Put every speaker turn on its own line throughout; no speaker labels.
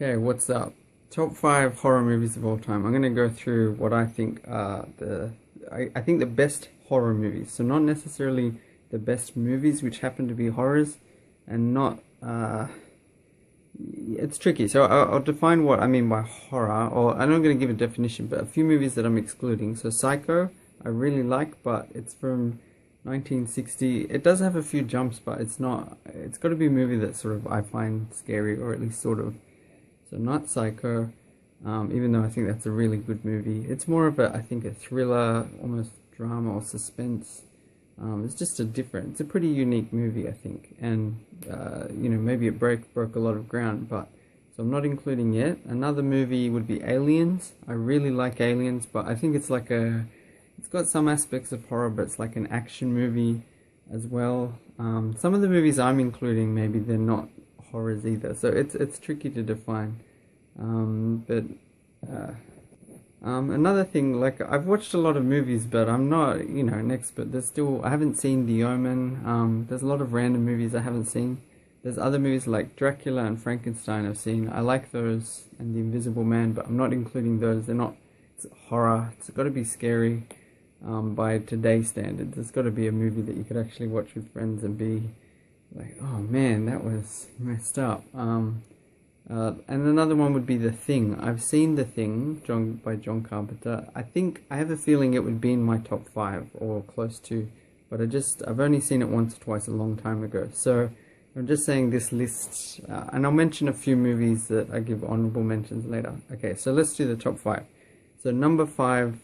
Okay, what's up? Top 5 horror movies of all time. I'm going to go through what I think are I think the best horror movies. So not necessarily the best movies which happen to be horrors, and not it's tricky. So I'll define what I mean by horror, or I'm not going to give a definition, but a few movies that I'm excluding. So Psycho, I really like, but it's from 1960. It does have a few jumps, but it's got to be a movie that sort of I find scary, or at least sort of. So not Psycho, even though I think that's a really good movie. It's more of I think a thriller, almost drama or suspense. It's a pretty unique movie, I think. And, maybe it broke a lot of ground, but, so I'm not including yet. Another movie would be Aliens. I really like Aliens, but I think it's got some aspects of horror, but it's like an action movie as well. Some of the movies I'm including, maybe they're not horrors either, so it's tricky to define. Another thing, like, I've watched a lot of movies, but I'm not an expert. I haven't seen The Omen. There's a lot of random movies I haven't seen. There's other movies like Dracula and Frankenstein I've seen. I like those, and The Invisible Man, but I'm not including those. It's horror. It's got to be scary by today's standards. It's got to be a movie that you could actually watch with friends and be like, oh man, that was messed up. And another one would be The Thing. I've seen The Thing, by John Carpenter. I have a feeling it would be in my top 5 or close to, but I've only seen it once or twice a long time ago. So I'm just saying this list, and I'll mention a few movies that I give honorable mentions later. Okay, so let's do the top 5. So number 5,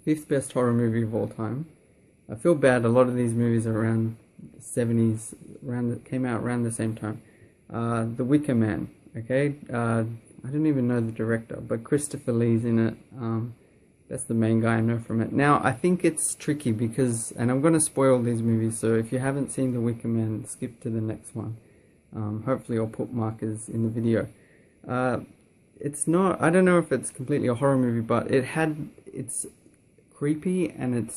fifth best horror movie of all time. I feel bad, a lot of these movies are around 70s, came out around the same time. The Wicker Man. Okay, I don't even know the director, but Christopher Lee's in it. That's the main guy I know from it. Now, I think it's tricky and I'm going to spoil these movies, so if you haven't seen The Wicker Man, skip to the next one. Hopefully I'll put markers in the video. I don't know if it's completely a horror movie, but it's creepy, and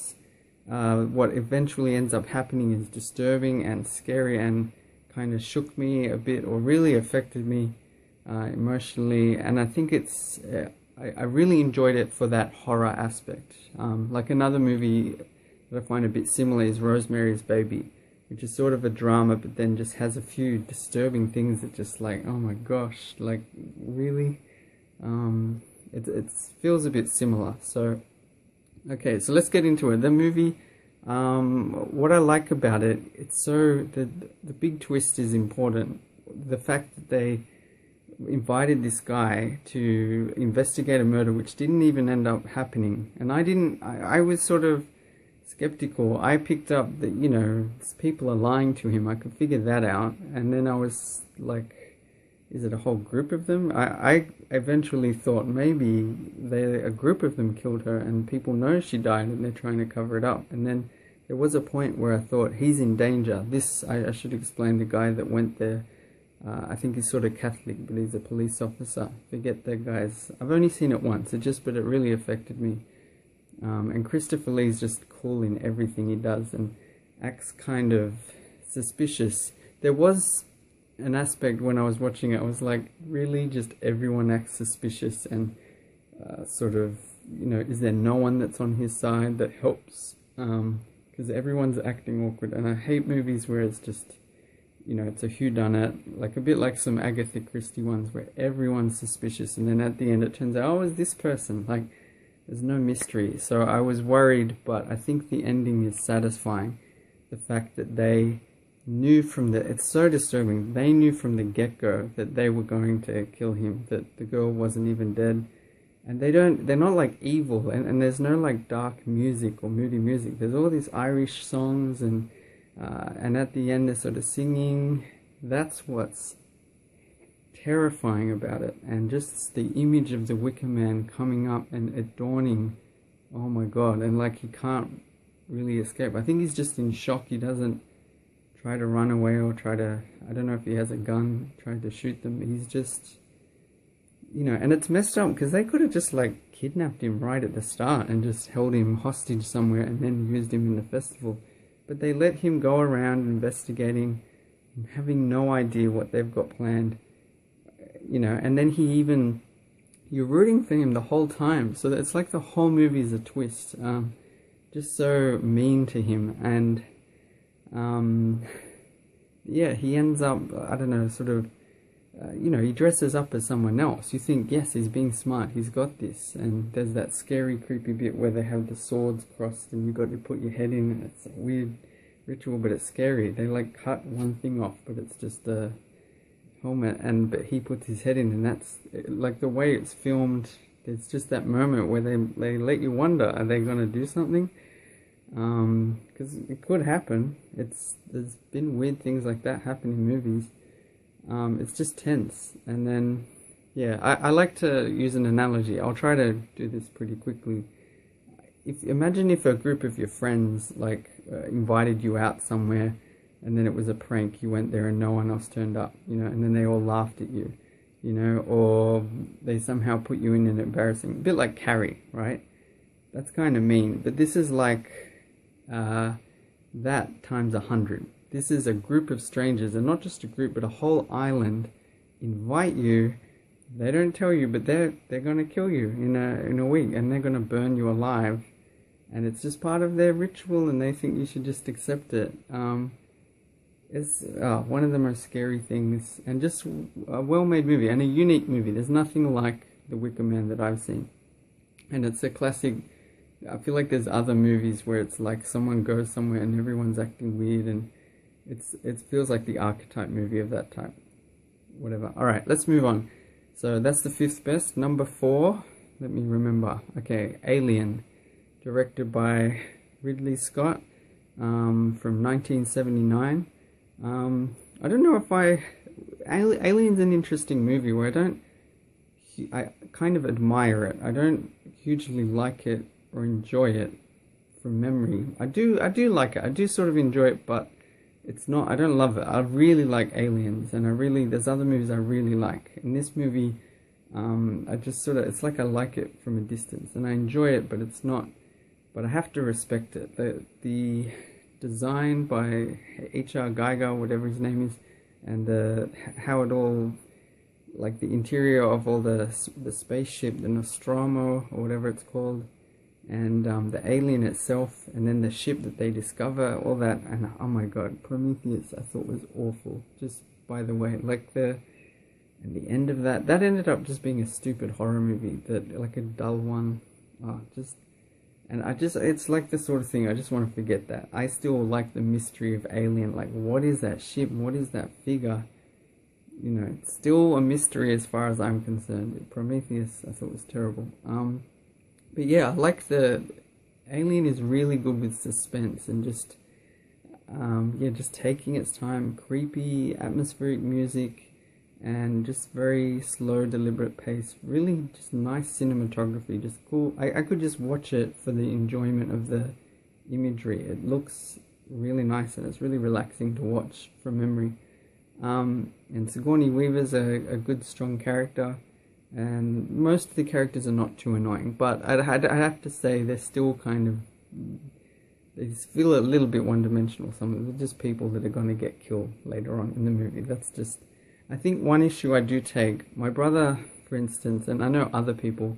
what eventually ends up happening is disturbing and scary, and kind of shook me a bit, or really affected me emotionally. And I think I really enjoyed it for that horror aspect. Like another movie that I find a bit similar is Rosemary's Baby, which is sort of a drama, but then just has a few disturbing things that just like, oh my gosh, like really, it feels a bit similar. So okay, so let's get into it. The movie, what I like about it, the big twist is important. The fact that they invited this guy to investigate a murder which didn't even end up happening, and I was sort of skeptical. I picked up that people are lying to him. I could figure that out, and then I was like, is it a whole group of them? I eventually thought maybe a group of them killed her, and people know she died and they're trying to cover it up. And then there was a point where I thought, he's in danger. I should explain, the guy that went there, I think he's sort of Catholic, but he's a police officer. Forget that guy's. I've only seen it once, but it really affected me. And Christopher Lee's just cool in everything he does, and acts kind of suspicious. There was an aspect when I was watching it, I was like, really, just everyone acts suspicious, and sort of, is there no one that's on his side that helps? Because everyone's acting awkward, and I hate movies where it's just, it's a whodunit, like a bit like some Agatha Christie ones where everyone's suspicious, and then at the end it turns out, oh, it's this person. Like, there's no mystery. So I was worried, but I think the ending is satisfying. The fact that they knew it's so disturbing, they knew from the get-go that they were going to kill him, that the girl wasn't even dead. And they're not like evil, and there's no like dark music or moody music. There's all these Irish songs, and at the end they're sort of singing. That's what's terrifying about it. And just the image of the Wicker Man coming up and it dawning, oh my god, and like he can't really escape. I think he's just in shock. He doesn't try to run away or I don't know if he has a gun, trying to shoot them. He's just, and it's messed up because they could have just like kidnapped him right at the start and just held him hostage somewhere and then used him in the festival. But they let him go around investigating, having no idea what they've got planned. you know, and then you're rooting for him the whole time. So it's like the whole movie is a twist. Just so mean to him, and yeah, he ends up, I don't know, sort of, you know, he dresses up as someone else. You think, yes, he's being smart, he's got this. And there's that scary, creepy bit where they have the swords crossed and you've got to put your head in. And it's a weird ritual, but it's scary. They like cut one thing off, but it's just a helmet, but he puts his head in, and that's like the way it's filmed. There's just that moment where they let you wonder, are they going to do something? Because it could happen. There's been weird things like that happen in movies. It's just tense. And then, yeah, I like to use an analogy. I'll try to do this pretty quickly. Imagine if a group of your friends invited you out somewhere, and then it was a prank. You went there and no one else turned up, you know, and then they all laughed at you, you know, or they somehow put you in an embarrassing, a bit like Carrie, right? That's kind of mean. But this is like that times 100. This is a group of strangers, and not just a group, but a whole island invite you. They don't tell you, but they're going to kill you in a week, and they're going to burn you alive. And it's just part of their ritual, and they think you should just accept it. It's one of the most scary things, and just a well-made movie, and a unique movie. There's nothing like The Wicker Man that I've seen. And it's a classic. I feel like there's other movies where it's like someone goes somewhere and everyone's acting weird, and it feels like the archetype movie of that type. Whatever. Alright, let's move on. So that's the 5th best. Number 4, let me remember. Okay, Alien, directed by Ridley Scott, from 1979. I don't know if Alien's an interesting movie where I kind of admire it. I don't hugely like it or enjoy it from memory. I do like it. I do sort of enjoy it, but it's not, I don't love it. I really like Aliens, and there's other movies I really like. In this movie, I just sort of, it's like I like it from a distance, and I enjoy it, but it's not, but I have to respect it. The design by H.R. Geiger, whatever his name is, and how it all, like the interior of all the spaceship, the Nostromo, or whatever it's called, and the alien itself, and then the ship that they discover, all that, and oh my god, Prometheus I thought was awful, just by the way, like and the end of that ended up just being a stupid horror movie, like a dull one, it's like the sort of thing, I just want to forget that. I still like the mystery of Alien, like what is that ship, what is that figure, you know, it's still a mystery as far as I'm concerned. Prometheus I thought was terrible. But yeah, I like the Alien is really good with suspense and just taking its time, creepy, atmospheric music, and just very slow, deliberate pace. Really just nice cinematography, just cool. I could just watch it for the enjoyment of the imagery. It looks really nice and it's really relaxing to watch from memory. And Sigourney Weaver's a good, strong character. And most of the characters are not too annoying, but I'd have to say they're still kind of, they feel a little bit one-dimensional. Some of them are just people that are going to get killed later on in the movie. That's just, I think one issue I do take, my brother, for instance, and I know other people,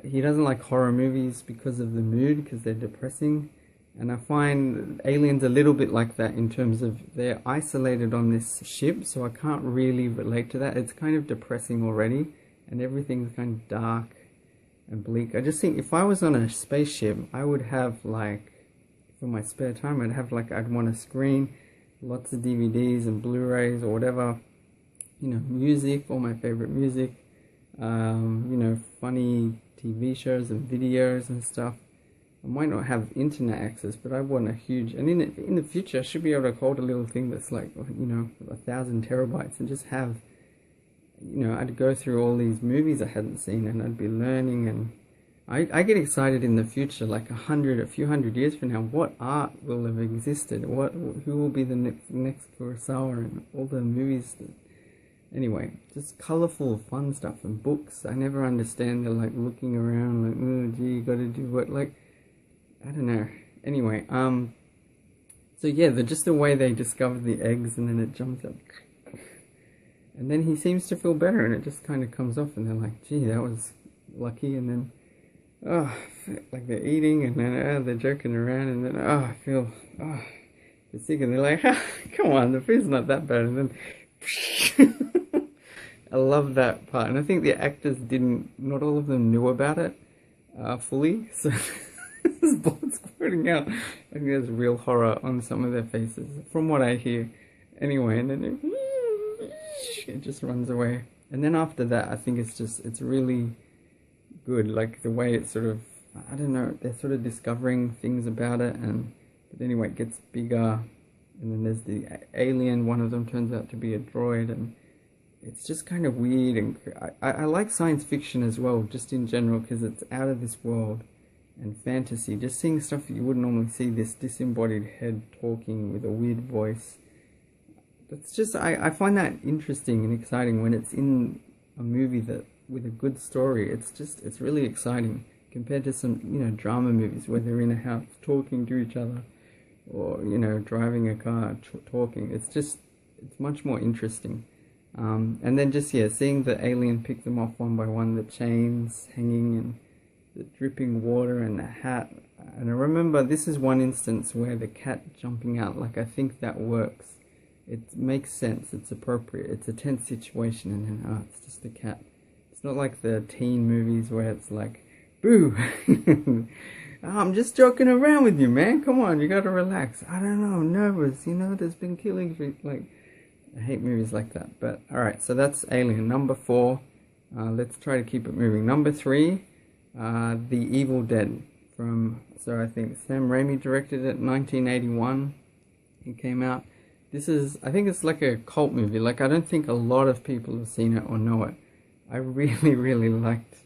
he doesn't like horror movies because of the mood, because they're depressing. And I find Alien's a little bit like that in terms of they're isolated on this ship, so I can't really relate to that. It's kind of depressing already. And everything's kind of dark and bleak. I just think if I was on a spaceship, I would have like, for my spare time, I'd want a screen, lots of DVDs and Blu-rays or whatever, you know, music, all my favorite music, you know, funny TV shows and videos and stuff. I might not have internet access, but I want a huge, and in the future, I should be able to hold a little thing that's like, you know, 1,000 terabytes and just have, you know, I'd go through all these movies I hadn't seen, and I'd be learning, and I get excited in the future, like a few hundred years from now, what art will have existed, who will be the next Kurosawa, and all the movies anyway, just colourful, fun stuff, and books. I never understand, they're like looking around, like, oh gee, you gotta do what, like, I don't know. Anyway, so yeah, just the way they discover the eggs, and then it jumps up. And then he seems to feel better, and it just kind of comes off, and they're like, gee, that was lucky. And then, oh, like they're eating, and then they're joking around, and then, I feel, they're sick, and they're like, come on, the food's not that bad. And then, I love that part. And I think the actors not all of them knew about it fully, so there's blood squirting out. I think there's real horror on some of their faces, from what I hear. Anyway, and then it just runs away. And then after that, I think it's really good, like the way it's sort of, I don't know, they're sort of discovering things about it, but anyway, it gets bigger, and then there's the alien, one of them turns out to be a droid, and it's just kind of weird, and I like science fiction as well, just in general, because it's out of this world, and fantasy, just seeing stuff that you wouldn't normally see, this disembodied head talking with a weird voice. It's just, I find that interesting and exciting when it's in a movie that with a good story. It's really exciting compared to some, drama movies where they're in a house talking to each other, or, driving a car talking. It's much more interesting. And then just, seeing the alien pick them off one by one, the chains hanging and the dripping water and the hat. And I remember this is one instance where the cat jumping out, like, I think that works. It makes sense, it's appropriate, it's a tense situation, and then, it's just a cat. It's not like the teen movies where it's like, boo! I'm just joking around with you, man, come on, you gotta relax. I don't know, I'm nervous, there's been killings, like, I hate movies like that. But, alright, so that's Alien. Number 4, let's try to keep it moving. Number 3, The Evil Dead, so I think Sam Raimi directed it, 1981, it came out. I think it's like a cult movie. Like, I don't think a lot of people have seen it or know it. I really, really liked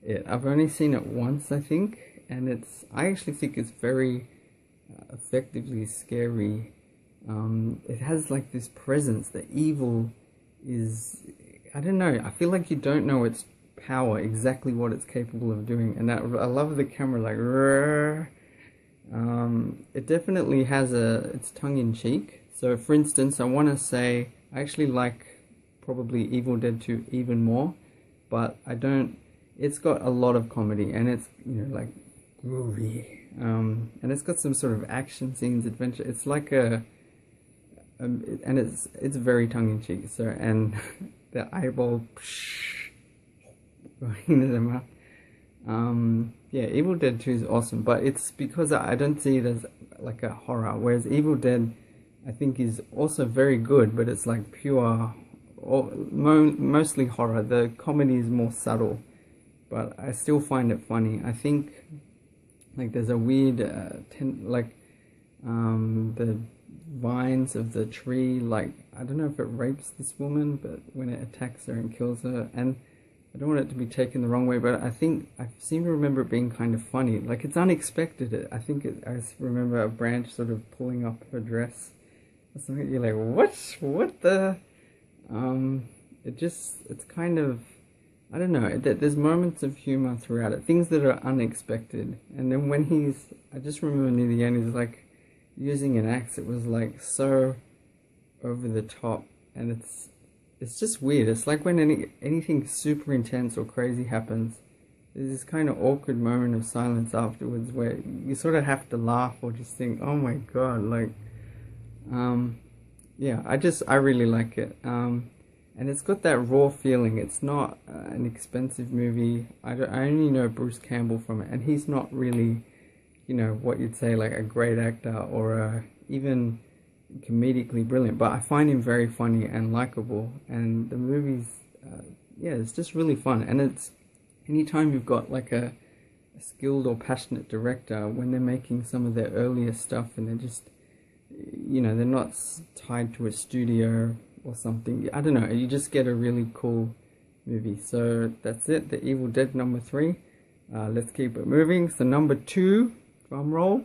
it. I've only seen it once, I think, and I actually think it's very effectively scary. It has like this presence. The evil is, I don't know, I feel like you don't know its power, exactly what it's capable of doing. And I love the camera, like, it definitely has it's tongue-in-cheek. So, for instance, I want to say, I actually like probably Evil Dead 2 even more, but it's got a lot of comedy, and it's, like, groovy, and it's got some sort of action scenes, adventure. It's like and it's very tongue-in-cheek, so, and the eyeball going into the mouth. Evil Dead 2 is awesome, but it's because I don't see it as like a horror, whereas Evil Dead, I think, is also very good, but it's like pure, mostly horror. The comedy is more subtle, but I still find it funny. I think, like, there's a weird, the vines of the tree, like, I don't know if it rapes this woman, but when it attacks her and kills her, and I don't want it to be taken the wrong way, but I think, I seem to remember it being kind of funny. Like, it's unexpected. I remember a branch sort of pulling up her dress. Something you're like, what the, it's kind of, I don't know, there's moments of humor throughout it, things that are unexpected, and then when I just remember near the end, he's like, using an axe, it was like, so over the top, and it's just weird. It's like when anything super intense or crazy happens, there's this kind of awkward moment of silence afterwards, where you sort of have to laugh, or just think, oh my god, like, I really like it, and it's got that raw feeling. It's not an expensive movie. I only know Bruce Campbell from it, and he's not really, what you'd say like a great actor or even comedically brilliant, but I find him very funny and likable, and the movie's, it's just really fun. And it's, anytime you've got like a skilled or passionate director, when they're making some of their earlier stuff, and they're just, they're not tied to a studio or something. I don't know, you just get a really cool movie. So that's it, The Evil Dead number 3. Let's keep it moving. So number 2, drum roll,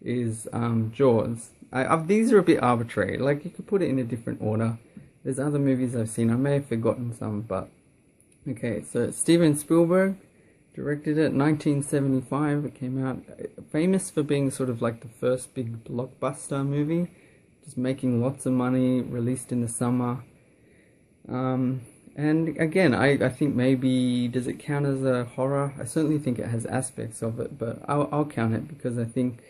is Jaws. These are a bit arbitrary, like you could put it in a different order. There's other movies I've seen, I may have forgotten some, but okay. So Steven Spielberg directed it, 1975. It came out, famous for being sort of like the first big blockbuster movie, just making lots of money, released in the summer. And again, I think maybe, does it count as a horror? I certainly think it has aspects of it, but I'll count it because I think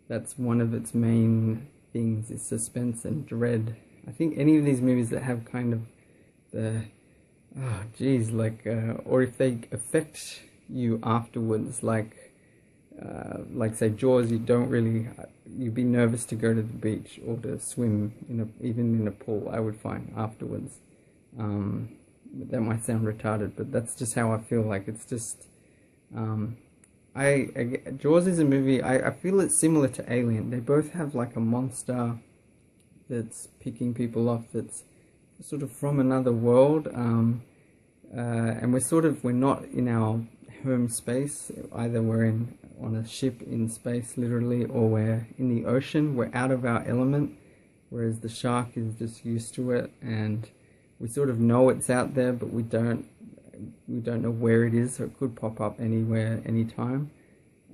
that's one of its main things, is suspense and dread. I think any of these movies that have kind of the, oh geez, like, or if they affect you afterwards, like say Jaws, you don't really, you'd be nervous to go to the beach or to swim even in a pool, I would find, afterwards. That might sound retarded, but that's just how I feel. Like, it's just, Jaws is a movie, I feel it's similar to Alien. They both have like a monster that's picking people off, that's sort of from another world, and we're not in our home space. Either we're on a ship in space, literally, or we're in the ocean. We're out of our element, whereas the shark is just used to it, and we sort of know it's out there, but we don't know where it is, so it could pop up anywhere, anytime.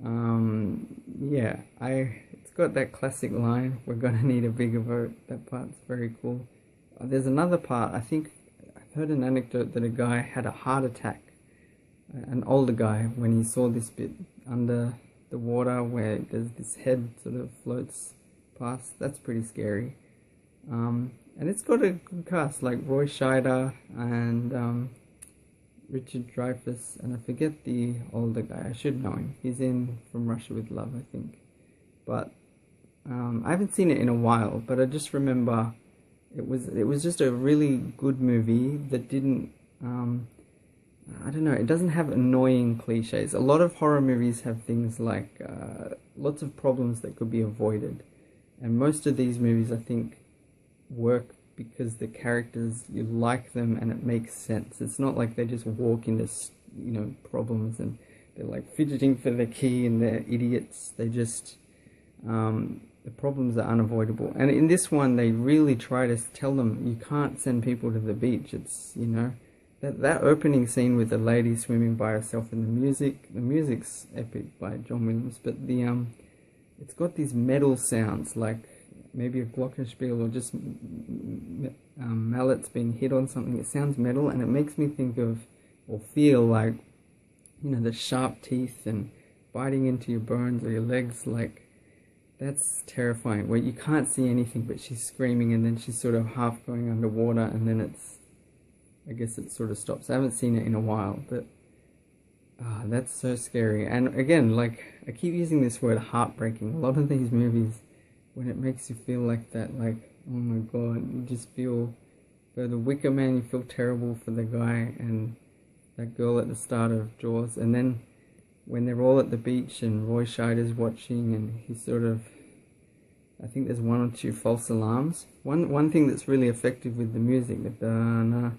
Yeah, it's got that classic line, "We're gonna need a bigger boat." That part's very cool. There's another part, I think I've heard an anecdote that a guy had a heart attack, an older guy, when he saw this bit under the water where there's this head sort of floats past. That's pretty scary. And it's got a good cast, like Roy Scheider and Richard Dreyfuss, and I forget the older guy. I should know him. He's in From Russia with Love, I think. But I haven't seen it in a while, but I just remember it was just a really good movie that didn't, I don't know, it doesn't have annoying cliches. A lot of horror movies have things like lots of problems that could be avoided, and most of these movies, I think, work because the characters, you like them and it makes sense. It's not like they just walk into, problems and they're like fidgeting for the key and they're idiots. They just, the problems are unavoidable. And in this one, they really try to tell them, you can't send people to the beach. It's, that opening scene with the lady swimming by herself, and the music's epic by John Williams, but it's got these metal sounds, like maybe a glockenspiel or just mallets being hit on something. It sounds metal, and it makes me think of, or feel like, the sharp teeth and biting into your bones or your legs. Like, that's terrifying, where you can't see anything, but she's screaming, and then she's sort of half going underwater, and then I guess it sort of stops. I haven't seen it in a while, but that's so scary. And again, like, I keep using this word heartbreaking. A lot of these movies, when it makes you feel like that, like, oh my god, you just feel, for the Wicker Man, you feel terrible for the guy and that girl at the start of Jaws. And then when they're all at the beach and Roy Scheider's watching, and he's sort of, I think there's one or two false alarms. One thing that's really effective with the music, the da-na,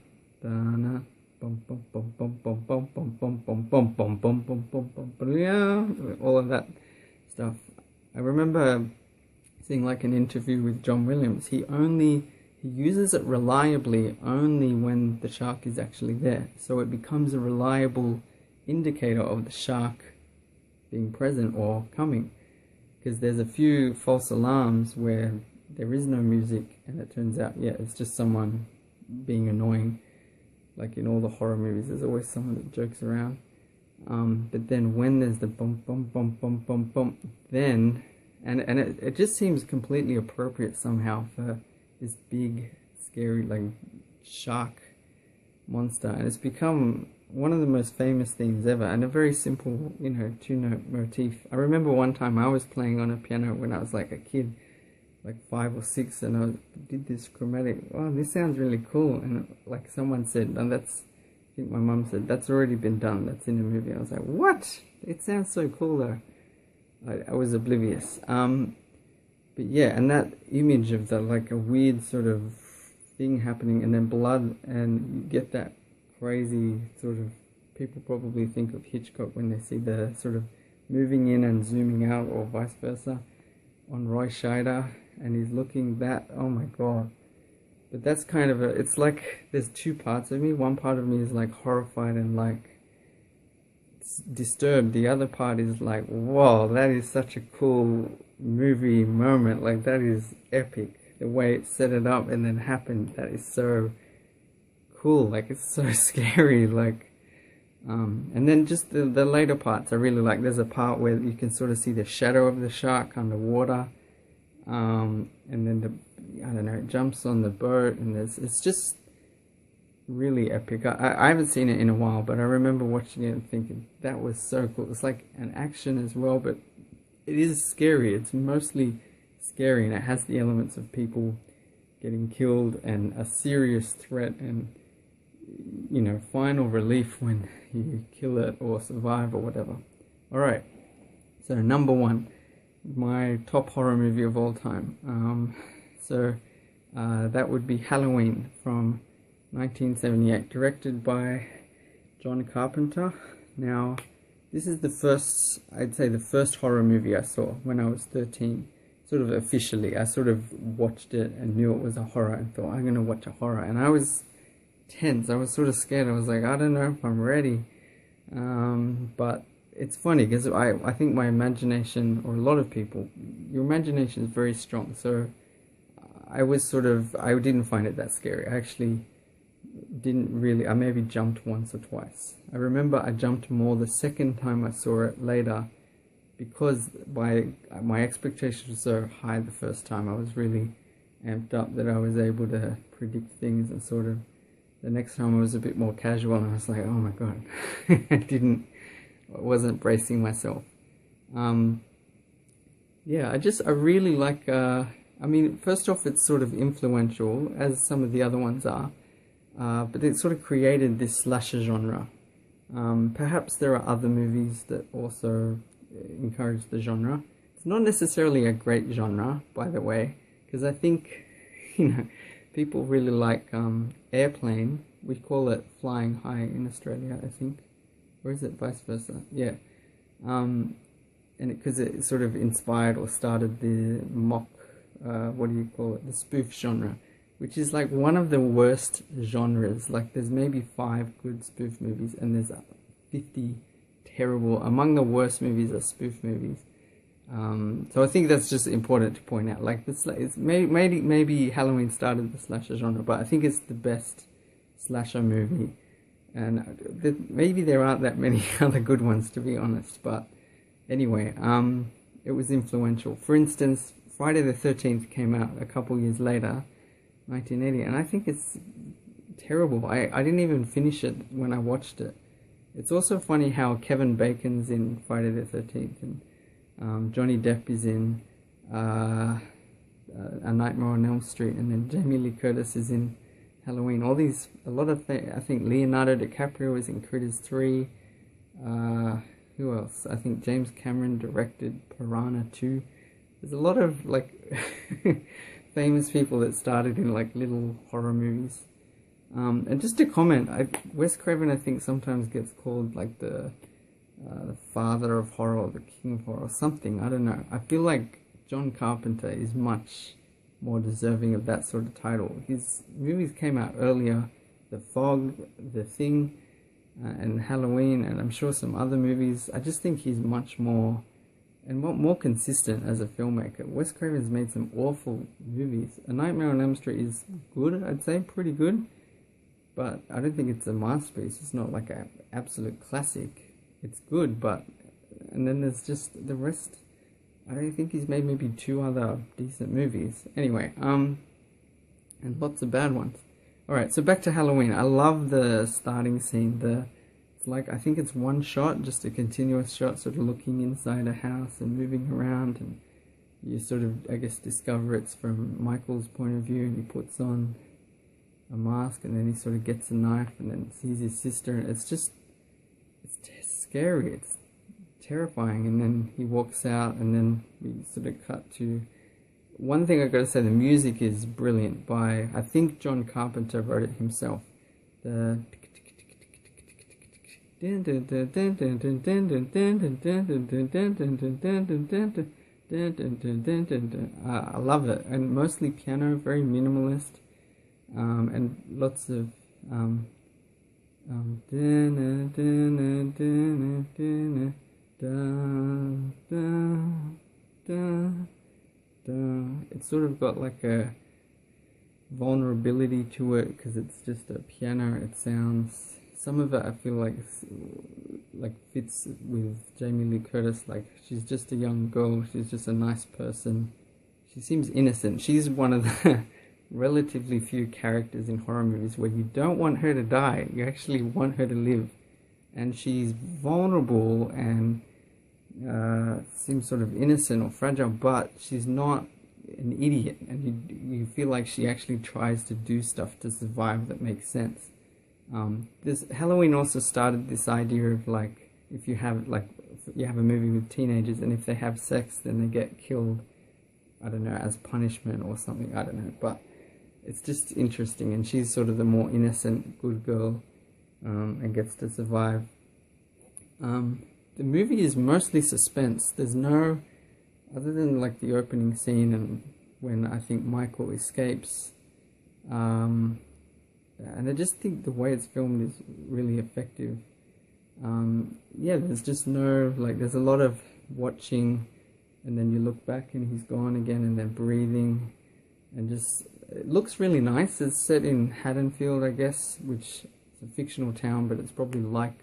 da-na, bum bum bum bum bum bum bum bum bum bum bum bum bum bum bum, yeah, all of that stuff. I remember seeing like an interview with John Williams. He uses it reliably only when the shark is actually there, so it becomes a reliable indicator of the shark being present or coming, because there's a few false alarms where there is no music and it turns out, yeah, it's just someone being annoying. Like in all the horror movies, there's always someone that jokes around, but then when there's the bum bum bum bum bum bum, then and it just seems completely appropriate somehow for this big scary like shark monster, and it's become one of the most famous themes ever, and a very simple, two-note motif. I remember one time I was playing on a piano when I was like a kid, like 5 or 6, and I did this chromatic. Oh, this sounds really cool. And like someone said, and I think my mum said, that's already been done, that's in the movie. I was like, what? It sounds so cool though. I was oblivious. But yeah, and that image of the, like, a weird sort of thing happening, and then blood, and you get that crazy sort of, people probably think of Hitchcock when they see the sort of moving in and zooming out, or vice versa, on Roy Scheider, and he's looking that, oh my god. But that's kind of it's like there's two parts of me. One part of me is like horrified and like disturbed. The other part is like, whoa, that is such a cool movie moment. Like, that is epic. The way it set it up and then happened, that is so cool. Like it's so scary. Like, and then just the later parts I really like. There's a part where you can sort of see the shadow of the shark underwater, and then I don't know, it jumps on the boat, and it's just really epic. I haven't seen it in a while, but I remember watching it and thinking that was so cool. It's like an action as well, but it is scary. It's mostly scary, and it has the elements of people getting killed and a serious threat and, you know, final relief when you kill it or survive or whatever. Alright, so number one, my top horror movie of all time. That would be Halloween from 1978, directed by John Carpenter. Now, this is the first, I'd say the first horror movie I saw when I was 13. Sort of officially, I sort of watched it and knew it was a horror and thought, I'm going to watch a horror. And I was tense, I was sort of scared. I was like, I don't know if I'm ready. But it's funny because I think my imagination, or a lot of people, your imagination is very strong. So I didn't find it that scary. I actually didn't really, I maybe jumped once or twice. I remember I jumped more the second time I saw it later, because my expectations were so high the first time. I was really amped up that I was able to predict things, and sort of the next time I was a bit more casual, and I was like, oh my god, I wasn't bracing myself. Yeah, I really like, I mean, first off, it's sort of influential, as some of the other ones are, but it sort of created this slasher genre. Perhaps there are other movies that also encourage the genre. It's not necessarily a great genre, by the way, because I think, you know, people really like Airplane. We call it Flying High in Australia, I think. Or is it vice versa? Yeah. And because it sort of inspired or started the mock, what do you call it? The spoof genre, which is like one of the worst genres. Like there's maybe 5 good spoof movies, and there's 50 terrible. Among the worst movies are spoof movies. So I think that's just important to point out. Like this, it's maybe Halloween started the slasher genre, but I think it's the best slasher movie. And maybe there aren't that many other good ones, to be honest. But anyway, it was influential. For instance, Friday the 13th came out a couple years later, 1980, and I think it's terrible. I didn't even finish it when I watched it. It's also funny how Kevin Bacon's in Friday the 13th, and Johnny Depp is in A Nightmare on Elm Street, and then Jamie Lee Curtis is in Halloween. A lot of things. I think Leonardo DiCaprio is in Critters 3. Who else? I think James Cameron directed Piranha 2. There's a lot of like famous people that started in like little horror movies. And just to comment, Wes Craven, I think, sometimes gets called like the father of horror, or the king of horror, or something. I don't know. I feel like John Carpenter is much more deserving of that sort of title. His movies came out earlier: The Fog, The Thing, and Halloween, and I'm sure some other movies. I just think he's much more and more consistent as a filmmaker. Wes Craven's made some awful movies. A Nightmare on Elm Street is good, I'd say, pretty good. But I don't think it's a masterpiece. It's not like an absolute classic. It's good, but... And then there's just the rest. I don't think he's made maybe 2 other decent movies. Anyway, and lots of bad ones. Alright, so back to Halloween. I love the starting scene. It's like, I think it's one shot, just a continuous shot, sort of looking inside a house and moving around. And you sort of, I guess, discover it's from Michael's point of view, and he puts on a mask, and then he sort of gets a knife and then sees his sister. It's scary, it's terrifying. And then he walks out, and then we sort of cut to... One thing I gotta say, the music is brilliant by, I think John Carpenter wrote it himself. I love it, and mostly piano, very minimalist. And lots of it's sort of got like a vulnerability to it, because it's just a piano. It sounds, some of it I feel like fits with Jamie Lee Curtis. Like, she's just a young girl, she's just a nice person, she seems innocent. She's one of the relatively few characters in horror movies where you don't want her to die, you actually want her to live. And she's vulnerable and seems sort of innocent or fragile, but she's not an idiot, and you feel like she actually tries to do stuff to survive that makes sense. This Halloween also started this idea of, like, if you have a movie with teenagers, and if they have sex, then they get killed, I don't know, as punishment or something, I don't know, but it's just interesting. And she's sort of the more innocent good girl, and gets to survive. The movie is mostly suspense. There's no, other than like the opening scene and when I think Michael escapes, and I just think the way it's filmed is really effective. Yeah, there's just no, like, there's a lot of watching, and then you look back and he's gone again, and then breathing, and just, it looks really nice. It's set in Haddonfield, I guess, which is a fictional town, but it's probably like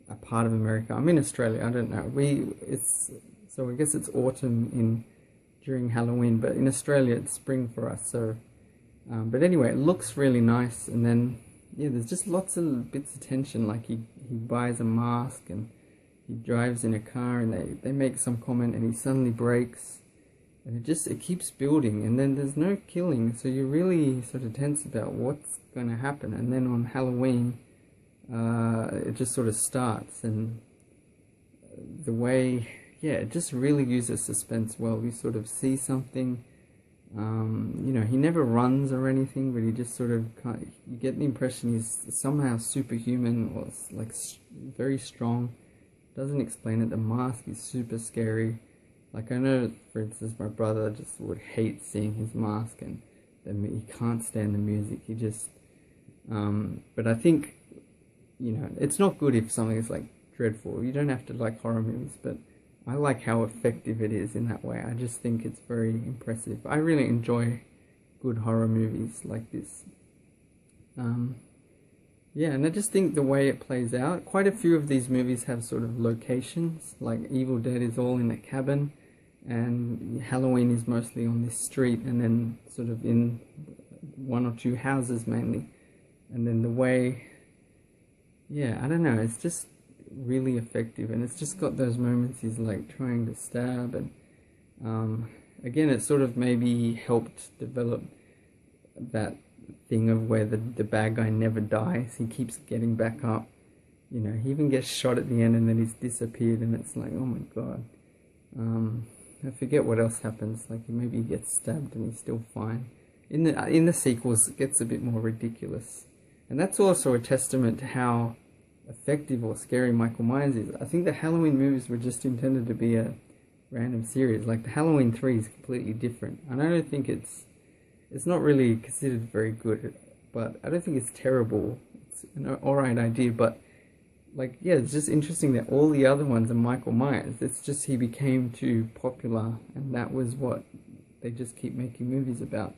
a part of America. I'm in Australia, I don't know. So I guess it's autumn during Halloween, but in Australia it's spring for us. So, but anyway, it looks really nice. And then, yeah, there's just lots of bits of tension. Like he buys a mask and he drives in a car, and they make some comment, and he suddenly brakes, and it keeps building. And then there's no killing, so you're really sort of tense about what's going to happen. And then on Halloween, it just sort of starts, and the way, yeah, it just really uses suspense well. You sort of see something, you know, he never runs or anything, but he just sort of, you get the impression he's somehow superhuman, or like very strong. Doesn't explain it. The mask is super scary. Like, I know, for instance, my brother just would hate seeing his mask, and then he can't stand the music. He just, but I think, you know, it's not good if something is like dreadful. You don't have to like horror movies, but I like how effective it is in that way. I just think it's very impressive. I really enjoy good horror movies like this. Yeah, and I just think the way it plays out, quite a few of these movies have sort of locations, like Evil Dead is all in a cabin, and Halloween is mostly on this street, and then sort of in one or two houses mainly. And then the way, yeah, I don't know, it's just really effective, and it's just got those moments he's like trying to stab, and again, it sort of maybe helped develop that thing of where the bad guy never dies. He keeps getting back up, you know, he even gets shot at the end, and then he's disappeared, and it's like, oh my god. I forget what else happens, like maybe he gets stabbed and he's still fine. In the sequels it gets a bit more ridiculous, and that's also a testament to how effective or scary Michael Myers is. I think the Halloween movies were just intended to be a random series. Like the Halloween 3 is completely different, and I don't think it's not really considered very good, but I don't think it's terrible. It's an alright idea, but like, yeah, it's just interesting that all the other ones are Michael Myers. It's just he became too popular, and that was what they just keep making movies about.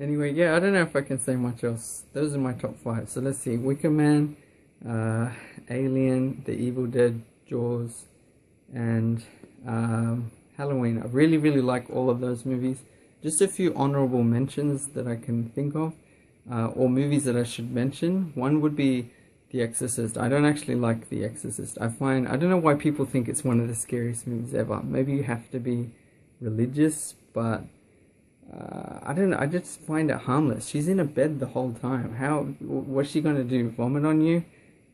Anyway, yeah, I don't know if I can say much else. Those are my top 5. So let's see: Wicker Man, Alien, The Evil Dead, Jaws, and Halloween. I really, really like all of those movies. Just a few honorable mentions that I can think of, or movies that I should mention. One would be The Exorcist. I don't actually like The Exorcist. I don't know why people think it's one of the scariest movies ever. Maybe you have to be religious, but I don't know, I just find it harmless. She's in a bed the whole time. What's she gonna do? Vomit on you?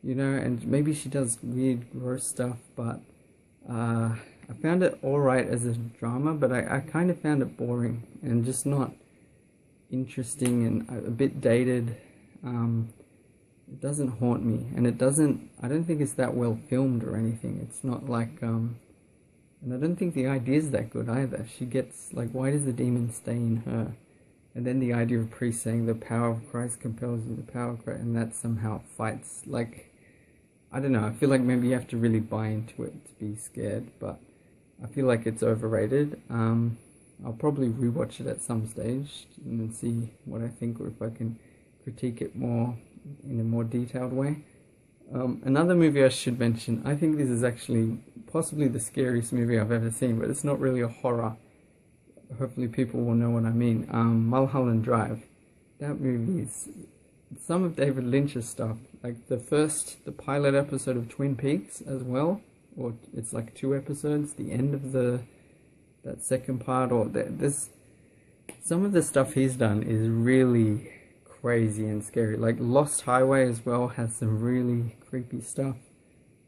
You know, and maybe she does weird, gross stuff, but I found it alright as a drama, but I kind of found it boring and just not interesting and a bit dated. It doesn't haunt me, and I don't think it's that well filmed or anything. It's not like, and I don't think the idea is that good either. She gets, like, why does the demon stay in her? And then the idea of priest saying the power of Christ compels you, the power of Christ, and that somehow fights, like, I don't know, I feel like maybe you have to really buy into it to be scared, but I feel like it's overrated. I'll probably rewatch it at some stage and then see what I think, or if I can critique it more in a more detailed way. Another movie I should mention, I think this is actually possibly the scariest movie I've ever seen, but it's not really a horror. Hopefully people will know what I mean. Mulholland Drive. That movie is some of David Lynch's stuff, like the pilot episode of Twin Peaks as well, or it's like 2 episodes, the end of that second part, or this, some of the stuff he's done is really crazy and scary. Like Lost Highway as well has some really creepy stuff,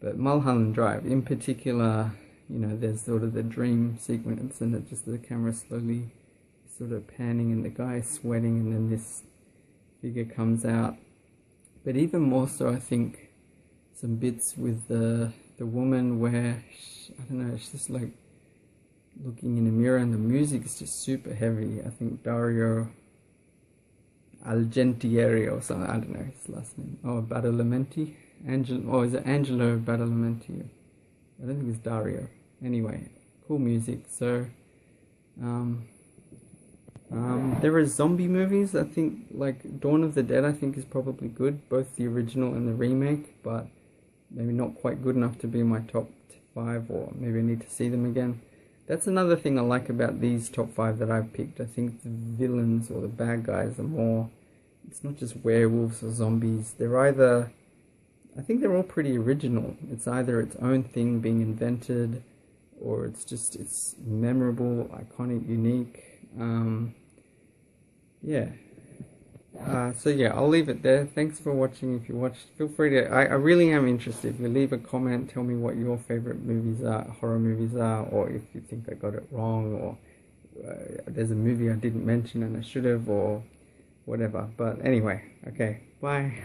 but Mulholland Drive in particular, you know, there's sort of the dream sequence and it just the camera slowly sort of panning and the guy is sweating and then this figure comes out. But even more so, I think some bits with the woman where I don't know, she's just like looking in a mirror and the music is just super heavy. I think Dario Argentieri or something, I don't know his last name. Oh, Badalamenti? Is it Angelo Badalamenti? I don't think it's Dario. Anyway, cool music. So, there are zombie movies, I think, like Dawn of the Dead, I think is probably good, both the original and the remake, but maybe not quite good enough to be in my top 5, or maybe I need to see them again. That's another thing I like about these top 5 that I've picked. I think the villains or the bad guys are more, it's not just werewolves or zombies. They're either, I think they're all pretty original. It's either its own thing being invented, or it's just, it's memorable, iconic, unique. Yeah. So yeah, I'll leave it there. Thanks for watching. If you watched, feel free to, I really am interested. If you leave a comment, tell me what your favorite movies are, horror movies are, or if you think I got it wrong, or there's a movie I didn't mention and I should have, or whatever. But anyway, okay, bye.